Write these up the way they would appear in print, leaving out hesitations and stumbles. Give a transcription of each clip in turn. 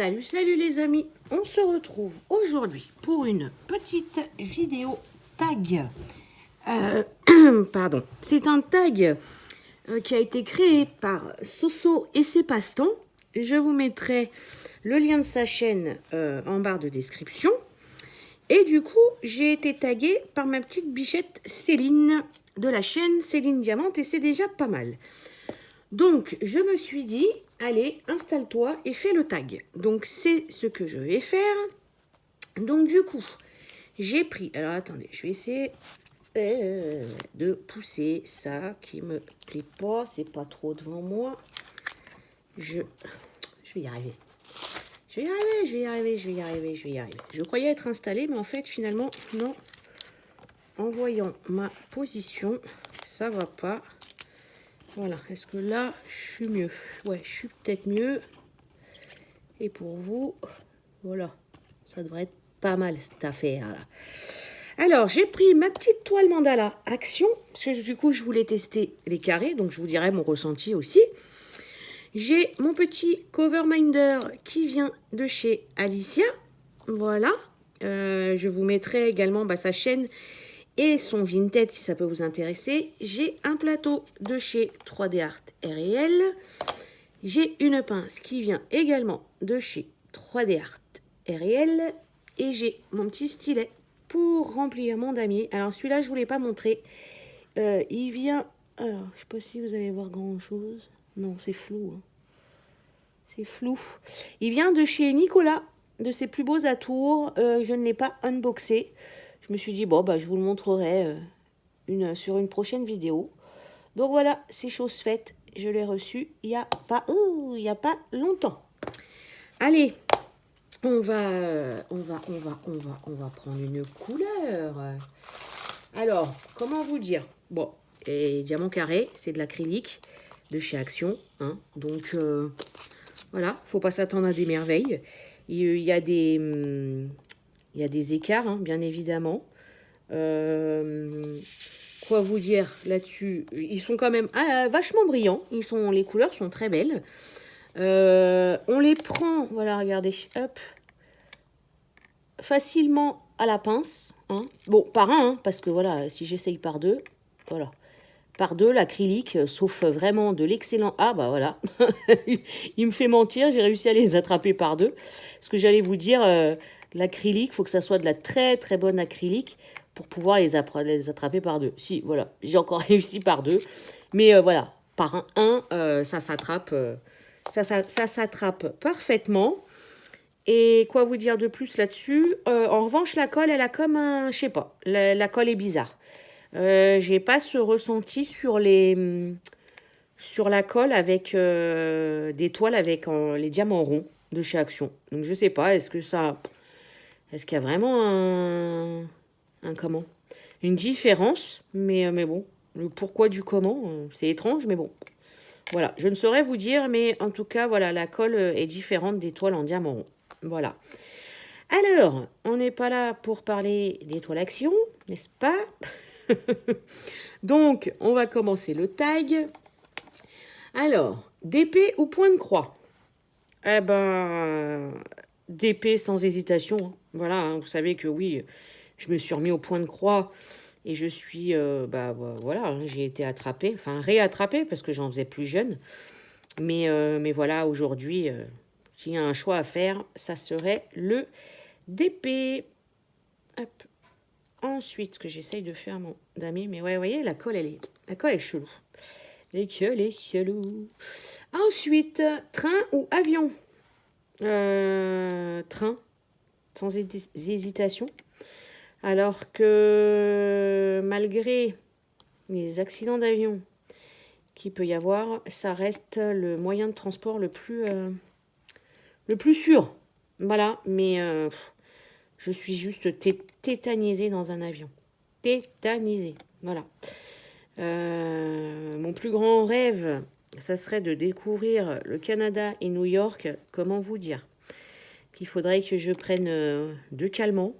Salut, salut les amis, on se retrouve aujourd'hui pour une petite vidéo tag. Pardon, c'est un tag qui a été créé par Soso et ses passe-temps. Je vous mettrai le lien de sa chaîne en barre de description. Et du coup, j'ai été taguée par ma petite bichette Céline de la chaîne Céline Diamante et c'est déjà pas mal. Donc, je me suis dit, allez, installe-toi et fais le tag. Donc, c'est ce que je vais faire. Donc, du coup, j'ai pris... Alors, attendez, je vais essayer de pousser ça qui me plaît pas. C'est pas trop devant moi. Je vais y arriver. Je vais y arriver. Je croyais être installée, mais en fait, finalement, non. En voyant ma position, ça va pas. Voilà, est-ce que là, je suis mieux? Ouais, je suis peut-être mieux. Et pour vous, voilà, ça devrait être pas mal cette affaire-là. Alors, j'ai pris ma petite toile mandala Action, parce que du coup, je voulais tester les carrés, donc je vous dirai mon ressenti aussi. J'ai mon petit cover minder qui vient de chez Alicia. Voilà, je vous mettrai également sa chaîne et son Vinted si ça peut vous intéresser. J'ai un plateau de chez 3D Art R&L. J'ai une pince qui vient également de chez 3D Art R&L. Et j'ai mon petit stylet pour remplir mon damier. Alors celui-là, je ne vous l'ai pas montré. Il vient... Alors, je ne sais pas si vous allez voir grand-chose. Non, c'est flou. Hein. C'est flou. Il vient de chez Nicolas, de ses plus beaux atours. Je ne l'ai pas unboxé. Je me suis dit, bon, je vous le montrerai sur une prochaine vidéo. Donc voilà, c'est chose faite. Je l'ai reçu il n'y a pas longtemps. Allez, on va prendre une couleur. Alors, comment vous dire? Bon, et diamant carré, c'est de l'acrylique de chez Action. Hein, donc, voilà, faut pas s'attendre à des merveilles. Il y a des écarts, hein, bien évidemment. Quoi vous dire là-dessus? Ils sont quand même vachement brillants. Les couleurs sont très belles. On les prend, voilà, regardez, hop, facilement à la pince. Hein. Bon, par un, hein, parce que voilà, si j'essaye par deux, voilà. Par deux, l'acrylique, sauf vraiment de l'excellent... Ah, bah voilà, il me fait mentir, j'ai réussi à les attraper par deux. Ce que j'allais vous dire, l'acrylique, il faut que ça soit de la très très bonne acrylique pour pouvoir les attraper par deux. Si, voilà, j'ai encore réussi par deux. Mais voilà, par un, ça s'attrape ça s'attrape parfaitement. Et quoi vous dire de plus là-dessus? En revanche, la colle, elle a comme un... Je sais pas, la colle est bizarre. J'ai pas ce ressenti sur la colle avec des toiles avec les diamants ronds de chez Action. Donc je sais pas, est-ce qu'il y a vraiment une différence, mais bon, le pourquoi du comment, c'est étrange, mais bon. Voilà, je ne saurais vous dire, mais en tout cas, voilà, la colle est différente des toiles en diamant rond. Voilà. Alors, on n'est pas là pour parler des toiles Action, n'est-ce pas? Donc, on va commencer le tag. Alors, d'épée ou point de croix? Eh ben, d'épée sans hésitation. Hein. Voilà, hein, vous savez que oui, je me suis remis au point de croix et je suis, voilà, hein, j'ai été attrapée, enfin réattrapée parce que j'en faisais plus jeune. Mais voilà, aujourd'hui, s'il y a un choix à faire, ça serait le d'épée. Hop. Ensuite, ce que j'essaye de faire mon damier, mais ouais, vous voyez, la colle est chelou. La colle est chelou. Ensuite, train ou avion? Train, sans hésitation. Alors que malgré les accidents d'avion qu'il peut y avoir, ça reste le moyen de transport le plus sûr. Voilà, mais je suis juste tétanisée dans un avion. Tétanisée, voilà. Mon plus grand rêve, ça serait de découvrir le Canada et New York. Comment vous dire? Qu'il faudrait que je prenne 2 calmants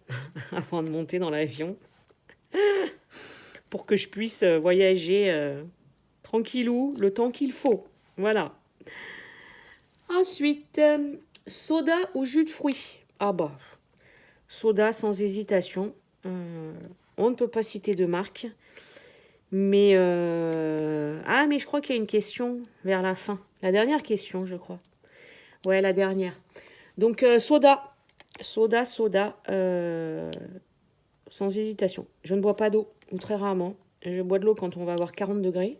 avant de monter dans l'avion pour que je puisse voyager tranquillou le temps qu'il faut. Voilà. Ensuite, Soda ou jus de fruits? Ah bah, soda sans hésitation. On ne peut pas citer de marque. Mais ah, mais je crois qu'il y a une question vers la fin. La dernière question, je crois. Ouais, la dernière. Donc, soda. Soda, sans hésitation. Je ne bois pas d'eau, ou très rarement. Je bois de l'eau quand on va avoir 40 degrés.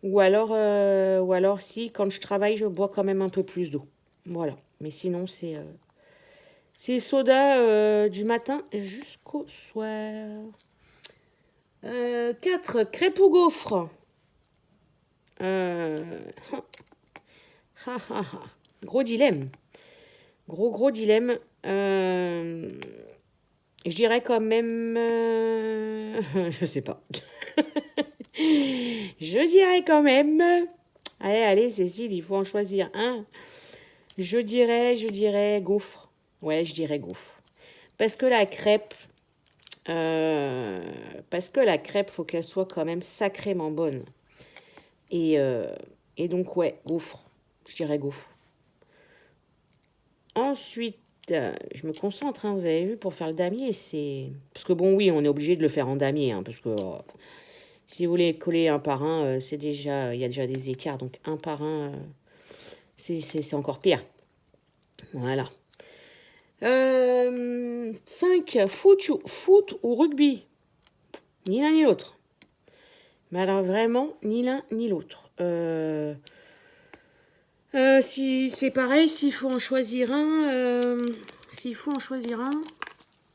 Ou alors si, quand je travaille, je bois quand même un peu plus d'eau. Voilà. Mais sinon, c'est soda du matin jusqu'au soir. 4. Crêpes ou gaufres? Euh, Gros dilemme. Gros dilemme. Je dirais quand même... je sais pas. Je dirais quand même... Allez, Cécile, il faut en choisir un. Je dirais gaufre. Ouais, je dirais gaufre. Parce que la crêpe... faut qu'elle soit quand même sacrément bonne. Et donc, ouais, gaufre. Je dirais gaufre. Ensuite, je me concentre, hein, vous avez vu, pour faire le damier, c'est... Parce que bon, oui, on est obligé de le faire en damier, hein, parce que si vous voulez coller un par un, c'est déjà... Il y a déjà des écarts, donc un par un, c'est encore pire. Voilà. 5. Foot ou rugby? Ni l'un ni l'autre. Mais alors vraiment, ni l'un ni l'autre. Si c'est pareil, s'il faut en choisir un,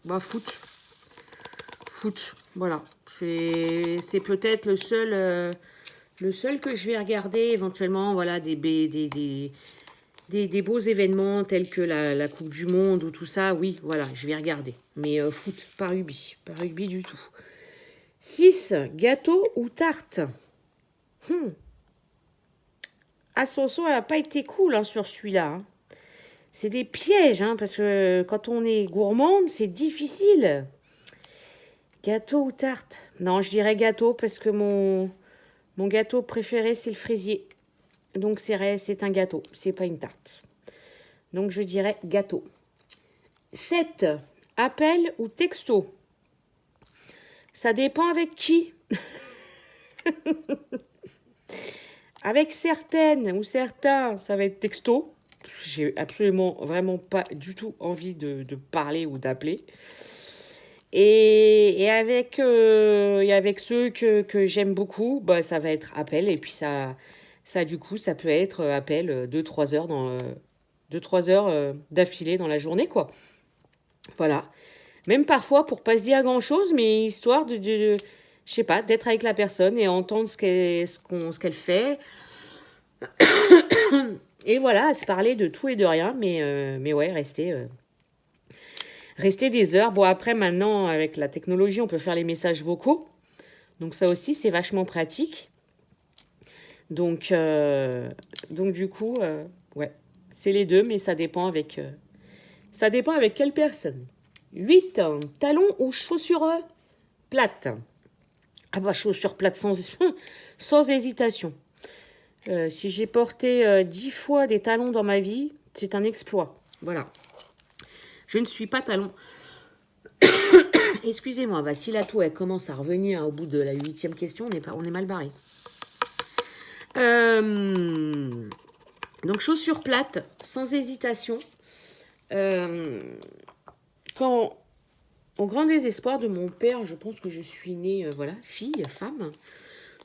bah foot, voilà. C'est peut-être le seul que je vais regarder éventuellement, voilà, des beaux événements tels que la Coupe du Monde ou tout ça, oui, voilà, je vais regarder. Mais foot, pas rugby du tout. 6. Gâteau ou tarte? Ah, Soso, elle n'a pas été cool, hein, sur celui-là, hein. C'est des pièges, hein, parce que quand on est gourmande, c'est difficile. Gâteau ou tarte? Non, je dirais gâteau, parce que mon gâteau préféré, c'est le fraisier. Donc, c'est un gâteau, c'est pas une tarte. Donc, je dirais gâteau. 7. Appel ou texto? Ça dépend avec qui. Avec certaines ou certains, ça va être texto. J'ai absolument, vraiment pas du tout envie de parler ou d'appeler. Et avec ceux que j'aime beaucoup, bah, ça va être appel. Et puis ça du coup, ça peut être appel 2-3 heures, 2-3 heures d'affilée dans la journée, quoi. Voilà. Même parfois pour pas se dire grand-chose, mais histoire je sais pas, d'être avec la personne et entendre ce qu'elle fait. Et voilà, à se parler de tout et de rien, mais ouais, rester des heures. Bon, après, maintenant, avec la technologie, on peut faire les messages vocaux. Donc ça aussi, c'est vachement pratique. Donc du coup, ouais, c'est les deux, mais ça dépend avec quelle personne. 8. Talons ou chaussures plates? Ah bah, chaussures plates sans hésitation. Si j'ai porté 10 fois des talons dans ma vie, c'est un exploit. Voilà. Je ne suis pas talon. Excusez-moi, bah, si la toux elle commence à revenir, hein, au bout de la 8e question, on est mal barré. Donc, chaussures plates, sans hésitation. Quand, au grand désespoir de mon père, je pense que je suis née, fille, femme.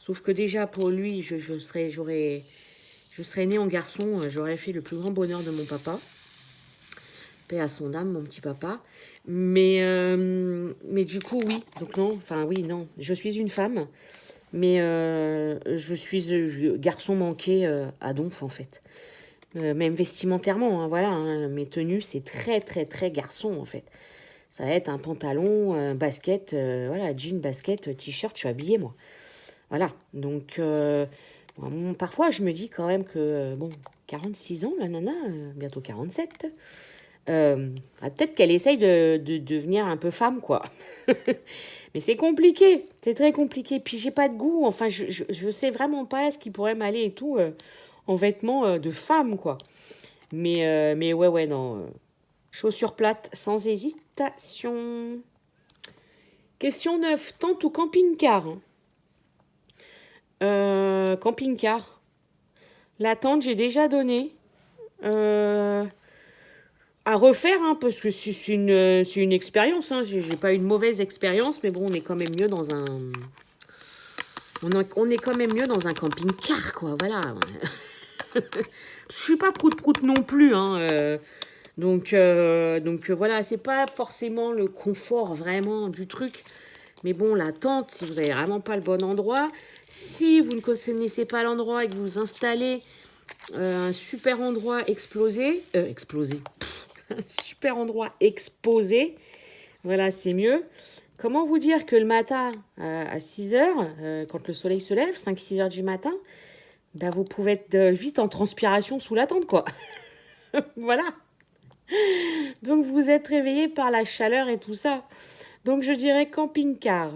Sauf que déjà, pour lui, je serais née en garçon, j'aurais fait le plus grand bonheur de mon papa. Paix à son âme, mon petit papa. Mais du coup, oui. Donc non, je suis une femme. Mais je suis garçon manqué à donf, en fait. Même vestimentairement, hein, voilà. Hein, mes tenues, c'est très, très, très garçon, en fait. Ça va être un pantalon, basket, jean, basket, t-shirt, je suis habillée, moi. Voilà. Donc, parfois, je me dis quand même que, 46 ans, la nana, bientôt 47. Peut-être qu'elle essaye de devenir un peu femme, quoi. Mais c'est compliqué, c'est très compliqué. Puis j'ai pas de goût, enfin, je sais vraiment pas ce qui pourrait m'aller et tout en vêtements de femme, quoi. Mais ouais, non. Chaussures plates, sans hésitation. Question 9. Tente ou camping-car? Camping-car. La tente, j'ai déjà donné. À refaire, hein, parce que c'est une expérience. Hein. J'ai pas une mauvaise expérience, mais bon, on est quand même mieux dans un... On est quand même mieux dans un camping-car, quoi, voilà. Je suis pas prout-prout non plus, hein. Donc voilà, c'est pas forcément le confort vraiment du truc. Mais bon, la tente, si vous n'avez vraiment pas le bon endroit, si vous ne connaissez pas l'endroit et que vous installez un super endroit explosé, un super endroit exposé, voilà, c'est mieux. Comment vous dire que le matin, à 6 heures, quand le soleil se lève, 5-6 heures du matin, ben vous pouvez être vite en transpiration sous la tente, quoi. Voilà. Donc vous êtes réveillé par la chaleur et tout ça. Donc je dirais camping-car.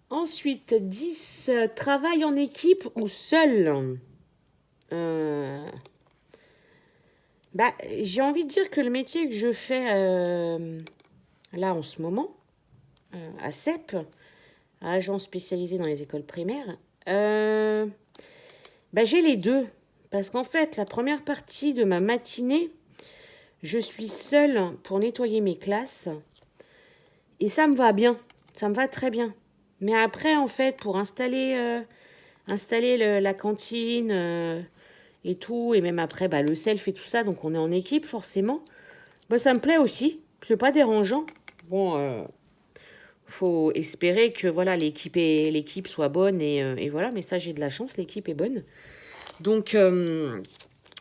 Ensuite, 10, travail en équipe ou seul. J'ai envie de dire que le métier que je fais là en ce moment, à CEP, agence spécialisée dans les écoles primaires, j'ai les deux. Parce qu'en fait, la première partie de ma matinée, je suis seule pour nettoyer mes classes. Et ça me va bien. Ça me va très bien. Mais après, en fait, pour installer la cantine et tout, et même après, le self et tout ça, donc on est en équipe forcément, ça me plaît aussi. C'est pas dérangeant. Bon, faut espérer que voilà l'équipe soit bonne et voilà, mais ça j'ai de la chance, l'équipe est bonne. Donc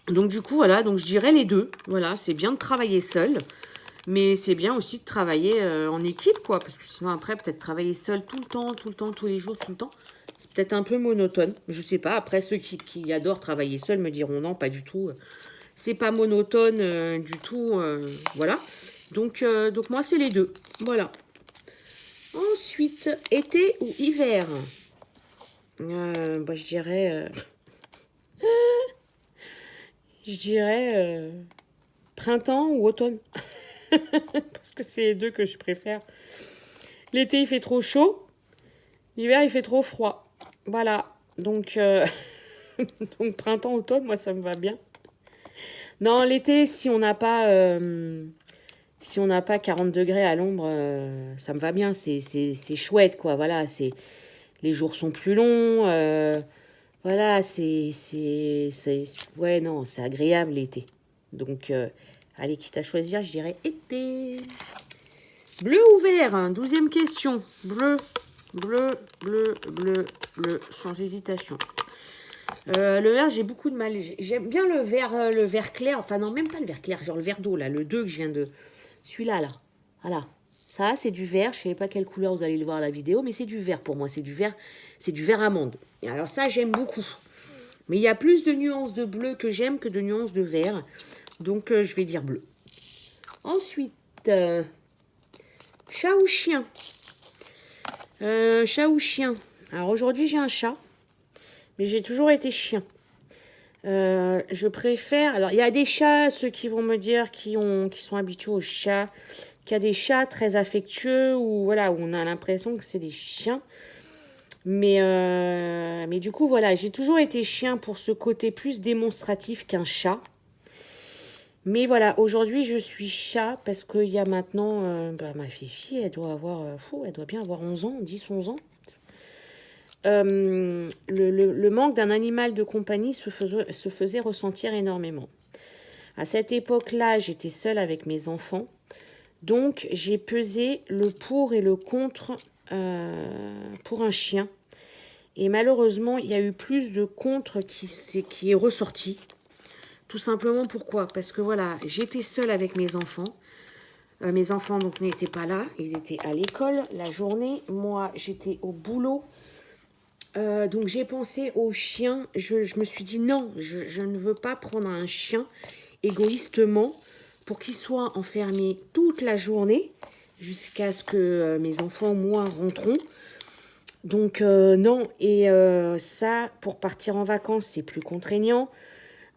du coup voilà, donc je dirais les deux. Voilà, c'est bien de travailler seul, mais c'est bien aussi de travailler en équipe, quoi, parce que sinon après peut-être travailler seul tout le temps, tous les jours, tout le temps, c'est peut-être un peu monotone. Je sais pas. Après ceux qui adorent travailler seul me diront non, pas du tout. C'est pas monotone du tout, voilà. Donc moi c'est les deux, voilà. Ensuite, été ou hiver? Je dirais printemps ou automne. Parce que c'est les deux que je préfère. L'été, il fait trop chaud. L'hiver, il fait trop froid. Voilà. Donc, donc printemps, automne, moi, ça me va bien. Non, l'été, si on n'a pas 40 degrés à l'ombre, ça me va bien. C'est chouette, quoi. Voilà, les jours sont plus longs. Voilà, ouais, non, c'est agréable l'été. Donc, allez, quitte à choisir, je dirais été. Bleu ou vert, hein, 12e question. Bleu, sans hésitation. Le vert, j'ai beaucoup de mal. J'aime bien le vert clair. Enfin, non, même pas le vert clair, genre le vert d'eau, là, le 2 que je viens de... Celui-là, là. Voilà. Ça, c'est du vert. Je ne sais pas quelle couleur vous allez le voir à la vidéo, mais c'est du vert pour moi. C'est du vert amande. Et alors ça, j'aime beaucoup. Mais il y a plus de nuances de bleu que j'aime que de nuances de vert. Donc, je vais dire bleu. Ensuite, chat ou chien? Chat ou chien? Alors aujourd'hui, j'ai un chat. Mais j'ai toujours été chien. Je préfère... Alors, il y a des chats, ceux qui vont me dire, qui sont habitués aux chats, qu'il y a des chats très affectueux, où on a l'impression que c'est des chiens. Mais du coup, voilà, j'ai toujours été chien pour ce côté plus démonstratif qu'un chat. Mais voilà, aujourd'hui, je suis chat parce qu'il y a maintenant... ma fille, elle doit bien avoir 11 ans, 10-11 ans. Le manque d'un animal de compagnie se faisait ressentir énormément. À cette époque-là, j'étais seule avec mes enfants. Donc, j'ai pesé le pour et le contre pour un chien. Et malheureusement, il y a eu plus de contre qui est ressorti. Tout simplement pourquoi? Parce que voilà, j'étais seule avec mes enfants. Mes enfants donc n'étaient pas là. Ils étaient à l'école la journée. Moi, j'étais au boulot. Donc j'ai pensé au chien. Je me suis dit non, je ne veux pas prendre un chien égoïstement pour qu'il soit enfermé toute la journée jusqu'à ce que mes enfants, moi, rentreront. Donc non, et ça, pour partir en vacances, c'est plus contraignant.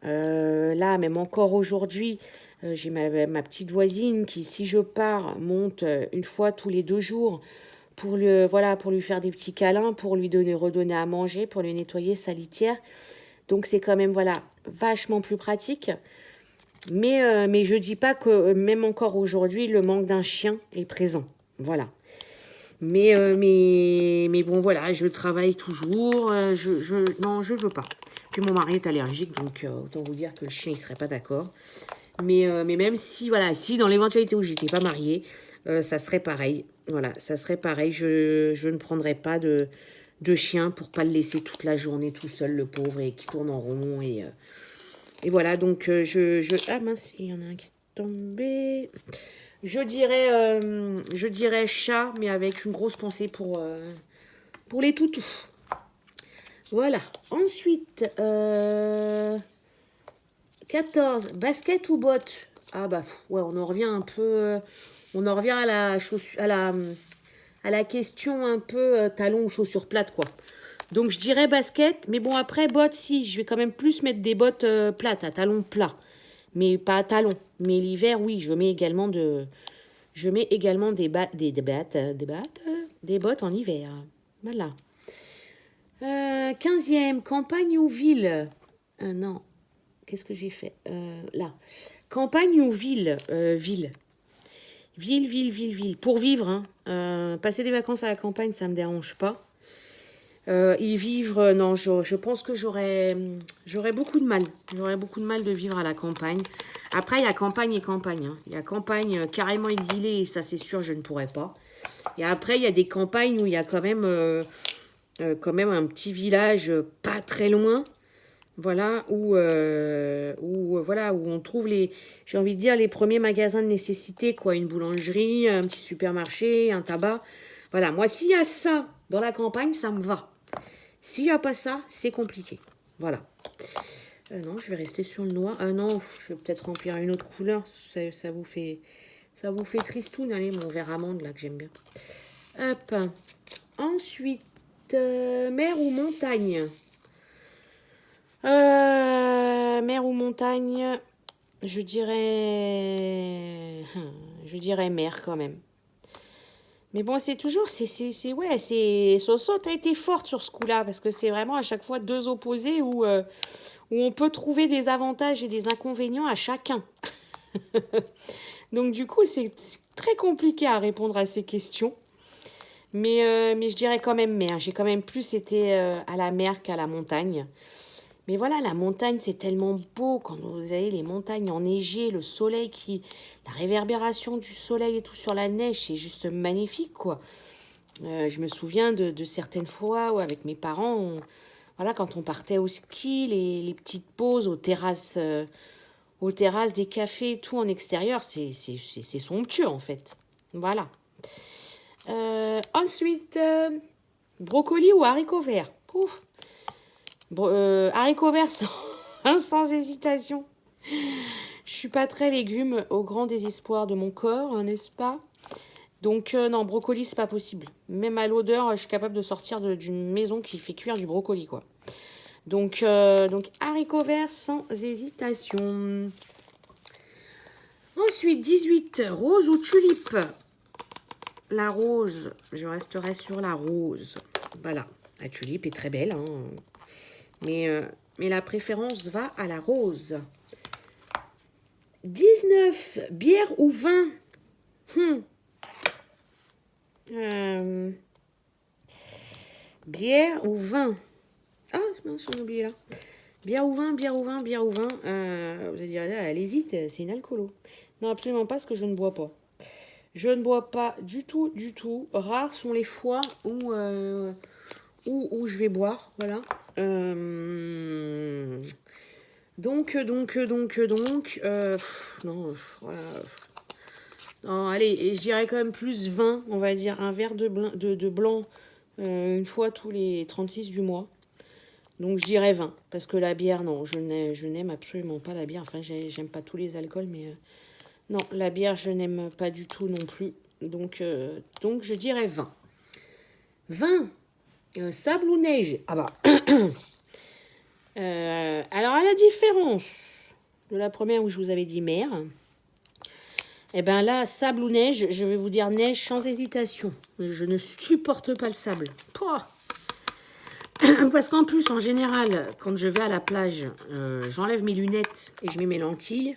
Là, même encore aujourd'hui, j'ai ma petite voisine qui, si je pars, monte une fois tous les 2 jours voilà, pour lui faire des petits câlins, pour lui redonner à manger, pour lui nettoyer sa litière. Donc c'est quand même, voilà, vachement plus pratique. Mais je dis pas que même encore aujourd'hui, le manque d'un chien est présent. Voilà. Mais bon, voilà, je travaille toujours. Non, je veux pas. Puis mon mari est allergique, donc autant vous dire que le chien, il serait pas d'accord. Mais même si, voilà, si dans l'éventualité où j'étais pas mariée, ça serait pareil. Voilà, ça serait pareil. Je ne prendrais pas de chien pour pas le laisser toute la journée tout seul, le pauvre, et qui tourne en rond. Et voilà, donc Ah mince, il y en a un qui est tombé. Je dirais chat, mais avec une grosse pensée pour les toutous. Voilà. Ensuite, 14, basket ou bottes? Ah bah ouais, on en revient un peu. On en revient à la question un peu talons ou chaussures plates, quoi. Donc je dirais basket, mais bon après bottes, si, je vais quand même plus mettre des bottes plates, à talons plats, mais pas à talons. Mais l'hiver, oui, je mets également des bottes en hiver. Voilà. 15e, campagne ou ville? Non, qu'est-ce que j'ai fait là? Campagne ou ville? Ville. Ville. Pour vivre, hein. Passer des vacances à la campagne, ça me dérange pas. Y vivre, non, je pense que j'aurais beaucoup de mal. J'aurais beaucoup de mal de vivre à la campagne. Après, il y a campagne et campagne, hein. Il y a campagne carrément exilée, et ça, c'est sûr, je ne pourrais pas. Et après, il y a des campagnes où il y a quand même un petit village pas très loin. Voilà, où on trouve j'ai envie de dire, les premiers magasins de nécessité, quoi. Une boulangerie, un petit supermarché, un tabac. Voilà, moi, s'il y a ça dans la campagne, ça me va. S'il n'y a pas ça, c'est compliqué. Voilà. Non, je vais rester sur le noir. Non, je vais peut-être remplir une autre couleur. Ça vous fait tristoun. Allez, mon vert amande, là, que j'aime bien. Hop. Ensuite, mer ou montagne? Mer ou montagne? Je dirais mer, quand même. Mais bon, c'est toujours, Soso, t'as été forte sur ce coup-là, parce que c'est vraiment à chaque fois deux opposés où on peut trouver des avantages et des inconvénients à chacun. Donc du coup, c'est très compliqué à répondre à ces questions. Mais je dirais quand même mer. J'ai quand même plus été à la mer qu'à la montagne. Mais voilà, la montagne, c'est tellement beau quand vous avez les montagnes enneigées, le soleil la réverbération du soleil et tout sur la neige, c'est juste magnifique, quoi. Je me souviens de certaines fois où avec mes parents, voilà, quand on partait au ski, les petites pauses aux terrasses des cafés et tout en extérieur, c'est somptueux en fait. Voilà. Ensuite, brocoli ou haricots verts? Pouf. Haricots verts sans hésitation. Je suis pas très légumes, au grand désespoir de mon corps, n'est-ce pas? Donc non, brocoli, c'est pas possible. Même à l'odeur, je suis capable de sortir d'une maison qui fait cuire du brocoli, quoi. Donc haricots verts sans hésitation. Ensuite, 18, rose ou tulipe? La rose, je resterai sur la rose. Voilà, la tulipe est très belle, hein. Mais la préférence va à la rose. 19, bière ou vin? Bière ou vin? Ah, mince, j'en ai oublié là. Bière ou vin? Vous allez dire, elle hésite, c'est une alcoolo. Non, absolument pas, parce que je ne bois pas. Je ne bois pas du tout. Rares sont les fois où je vais boire, voilà. Donc, non, voilà. Non, allez, je dirais quand même plus 20, on va dire un verre de blanc une fois tous les 36 du mois. Donc je dirais 20, parce que la bière, non, je n'aime absolument pas la bière. Enfin, j'aime pas tous les alcools, mais non, la bière, je n'aime pas du tout non plus. Donc je dirais 20. 20, sable ou neige? Ah bah, Alors, à la différence de la première où je vous avais dit mer, et bien là, sable ou neige, je vais vous dire neige sans hésitation. Je ne supporte pas le sable. Pouah. Parce qu'en plus, en général, quand je vais à la plage, j'enlève mes lunettes et je mets mes lentilles.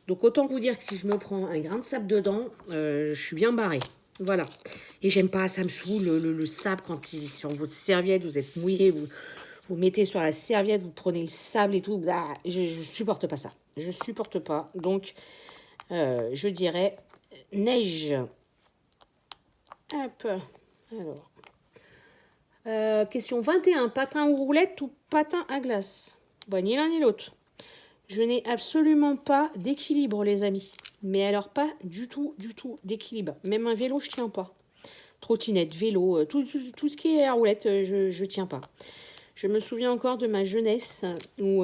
Donc autant vous dire que si je me prends un grain de sable dedans, je suis bien barrée. Voilà. Et j'aime pas, ça me saoule, le sable quand il sur votre serviette, vous êtes mouillé, vous mettez sur la serviette, vous prenez le sable et tout. Bah, je supporte pas ça. Je supporte pas. Donc, je dirais neige. Hop. Alors. Question 21. Patin ou roulette ou patin à glace? Bon, ni l'un ni l'autre. Je n'ai absolument pas d'équilibre, les amis. Mais alors, pas du tout d'équilibre. Même un vélo, je tiens pas. Trottinette, vélo, tout ce qui est à roulette, je tiens pas. Je me souviens encore de ma jeunesse où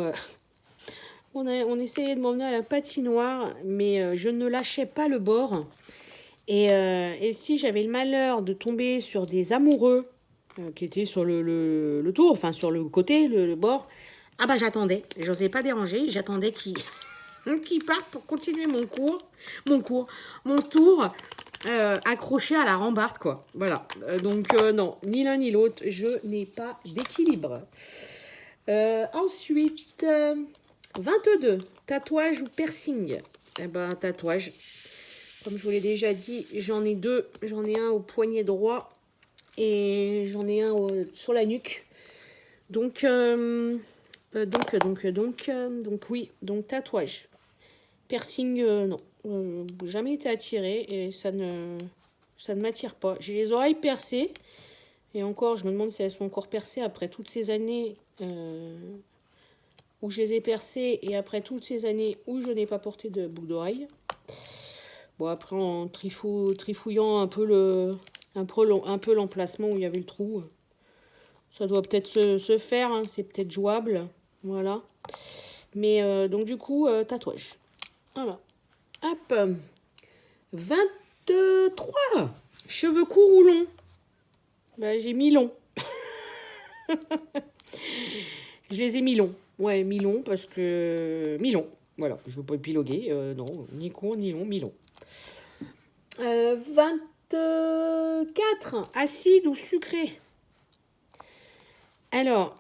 on essayait de m'emmener à la patinoire, mais je ne lâchais pas le bord. Et si j'avais le malheur de tomber sur des amoureux qui étaient sur le tour, enfin sur le côté, le bord, ah bah j'attendais, j'osais pas déranger, j'attendais qu'ils partent pour continuer mon tour accroché à la rambarde, quoi. Voilà, donc non, ni l'un ni l'autre, je n'ai pas d'équilibre. Ensuite, 22, tatouage ou piercing? Eh ben, tatouage. Comme je vous l'ai déjà dit, j'en ai deux. J'en ai un au poignet droit et j'en ai un sur la nuque. Donc oui, donc tatouage. Piercing, non. Jamais été attirée et ça ne m'attire pas. J'ai les oreilles percées. Et encore, je me demande si elles sont encore percées après toutes ces années où je les ai percées et après toutes ces années où je n'ai pas porté de boucle d'oreille. Bon, après, en trifouillant un peu l'emplacement où il y avait le trou, ça doit peut-être se faire, hein, c'est peut-être jouable. Voilà. Mais donc, du coup, tatouage. Voilà. Hop. 23. Cheveux courts ou longs? Bah, j'ai mis long. Je les ai mis longs. Ouais, mi long parce que... Mi long. Voilà, je ne veux pas épiloguer. Non, ni court ni long, mi long. 24. Acide ou sucré? Alors,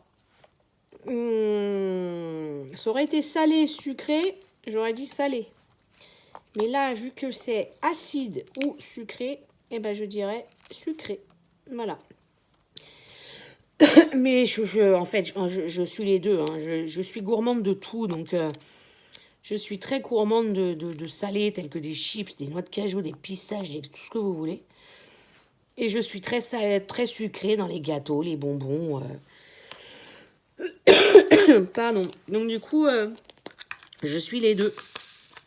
ça aurait été salé, sucré, j'aurais dit salé. Mais là, vu que c'est acide ou sucré, eh ben, je dirais sucré. Voilà. Mais en fait, je suis les deux. Hein. Je suis gourmande de tout, donc je suis très gourmande de salé, tels que des chips, des noix de cajou, des pistaches, tout ce que vous voulez. Et je suis très sucrée dans les gâteaux, les bonbons. Pardon. Donc du coup, je suis les deux.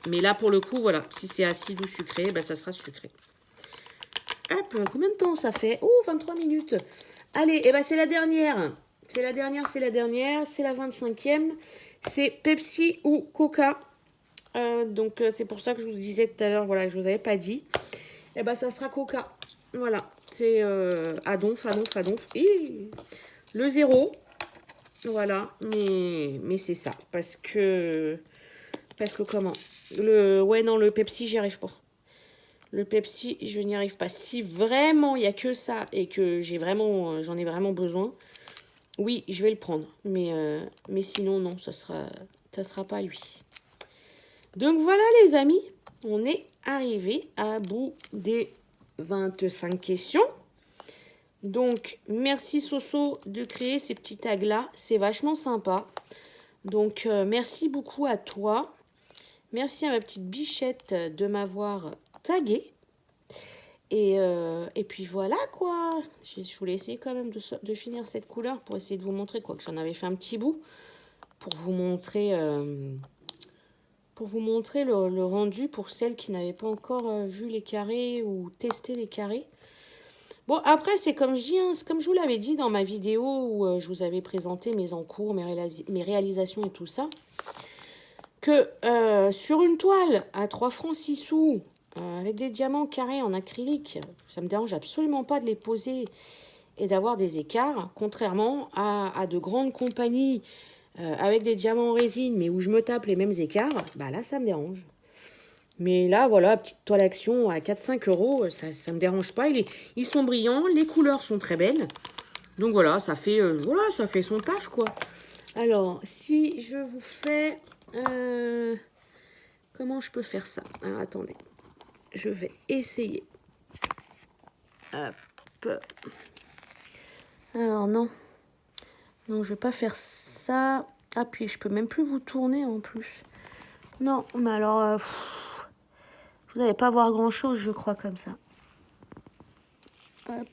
Mais là, pour le coup, voilà. Si c'est acide ou sucré, ben, ça sera sucré. Hop, combien de temps ça fait? Oh, 23 minutes. Allez, et ben, c'est la dernière. C'est la dernière. C'est la 25e. C'est Pepsi ou Coca. Donc, c'est pour ça que je vous disais tout à l'heure, voilà, je ne vous avais pas dit. Et ben, ça sera Coca. Voilà. C'est Adonf. Et le 0. Voilà. Mais c'est ça. Parce que comment? Le Pepsi, j'y arrive pas. Le Pepsi, je n'y arrive pas. Si vraiment il n'y a que ça et que j'en ai vraiment besoin, oui, je vais le prendre. Mais sinon, non, ça sera pas lui. Donc voilà les amis, on est arrivé à bout des 25 questions. Donc merci Soso de créer ces petits tags-là, c'est vachement sympa. Donc merci beaucoup à toi. Merci à ma petite bichette de m'avoir tagué. Et puis voilà quoi. Je voulais essayer quand même de finir cette couleur pour essayer de vous montrer quoi que j'en avais fait un petit bout. Pour vous montrer le rendu pour celles qui n'avaient pas encore vu les carrés ou testé les carrés. Bon, après, c'est comme je dis, hein, c'est comme je vous l'avais dit dans ma vidéo où je vous avais présenté mes encours, mes réalisations et tout ça, que sur une toile à 3 francs 6 sous, avec des diamants carrés en acrylique, ça me dérange absolument pas de les poser et d'avoir des écarts, contrairement à de grandes compagnies avec des diamants en résine, mais où je me tape les mêmes écarts, bah là, ça me dérange. Mais là, voilà, petite toile action à 4-5 euros, ça me dérange pas. Ils sont brillants, les couleurs sont très belles. Donc voilà, ça fait son taf, quoi. Alors, si je vous fais... comment je peux faire ça? Alors, attendez. Je vais essayer. Hop. Alors, non. Non, je vais pas faire ça. Ah, puis je peux même plus vous tourner en plus. Non, mais alors... vous n'allez pas voir grand-chose, je crois, comme ça. Hop.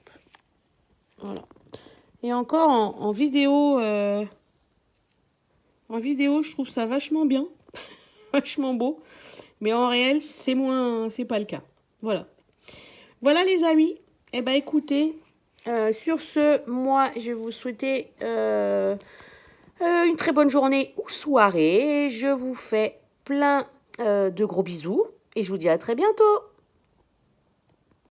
Voilà. Et encore en vidéo... en vidéo, je trouve ça vachement bien. Vachement beau. Mais en réel, c'est pas le cas. Voilà. Voilà, les amis. Eh ben, écoutez... sur ce, moi, je vais vous souhaiter une très bonne journée ou soirée. Je vous fais plein de gros bisous et je vous dis à très bientôt.